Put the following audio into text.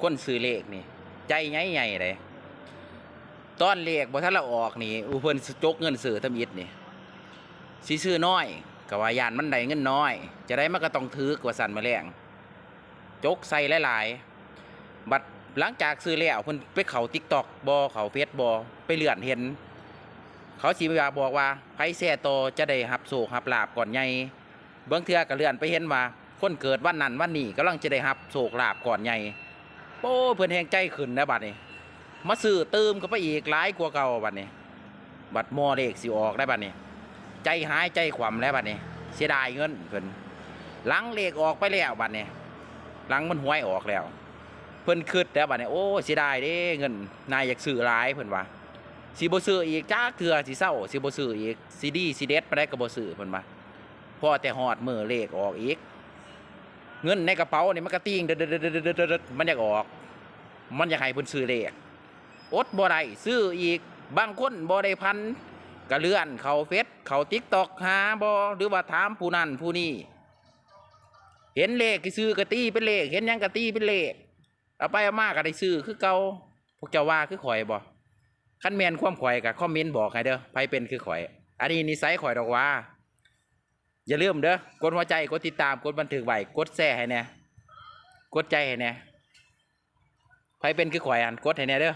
คนซื้อเลขนี่ใจใหญ่ๆเลยตอนเลขบ่ทันละออกนี่เพิ่นจกเงินซื้อทำอิฐนี่สิซื้อน้อยก็ว่าย่านมันได้เงินน้อยจะได้มันก็ต้องถือกว่าสั่นมาแรงจกใส่หลายๆบัดหลังจากซื้อแล้วเพิ่นไปเข้า TikTok บ่เข้าเฟซบ่ไปเลื่อนเห็นเขาสิบอกว่าไผแชร์ต่อจะได้รับโชครับลาภก่อนใหญ่เบิ่งเทื่อก็เลื่อนไปเห็นว่าคนเกิดวันนั้นวันนี้กำลังจะได้รับโชคลาภก่อนใหญ่โอ้เพิ่นแฮงใจขึ้นนะบัดนี้มาซื้อเติมก็ไปอีกหลายกว่าเก่าบัดนี้บัดมอเลขสิออกได้บัดนี้ใจหายใจขวำแล้วบัดนี้เสียดายเงินเพิ่นหลังเลขออกไปแล้วบัดนี้หลังมันหวยออกแล้วเพิ่นคิดแล้วบัดนี้โอ้เสียดายเด้เงินนายอยากซื้อหลายเพิ่นว่าสิบ่ซื้ออีกจักเทื่อสิเศร้าสิบ่ซื้ออีกสิดีสิเด็ดปานใดก็บ่ซื้อเพิ่นว่าพอแต่ฮอดมื้อเลขออกอีกเงินในกระเป๋านี่มันก็ติ้งเด็ดๆๆๆมันอยากออกมันอยากให้เพิ่นซื้อเลขอดบ่ได้ซื้ออีกบางคนบ่ได้พันก็เลื่อนเข้าเฟซเข้า TikTok หาบ่หรือว่าถามผู้นั้นผู้นี้เห็นเลขก็ซื้อก็ตีเป็นเลขเห็นหยังก็ตีเป็นเลขเอาไปเอามาก็ได้ซื้อคือเก่าพวกเจ้าว่าคือข่อยบ่คันแม่นความข่อยก็คอมเมนต์บอกให้เด้อไผเป็นคือข่อยอันนี้นิสัยข่อยดอกว่าอย่าลืมเด้อกดหัวใจกดติดตามกดบันทึกไว้กดแชร์ให้แน่กดใจให้แน่ไผเป็นคือข่อยอันกดให้แน่เด้อ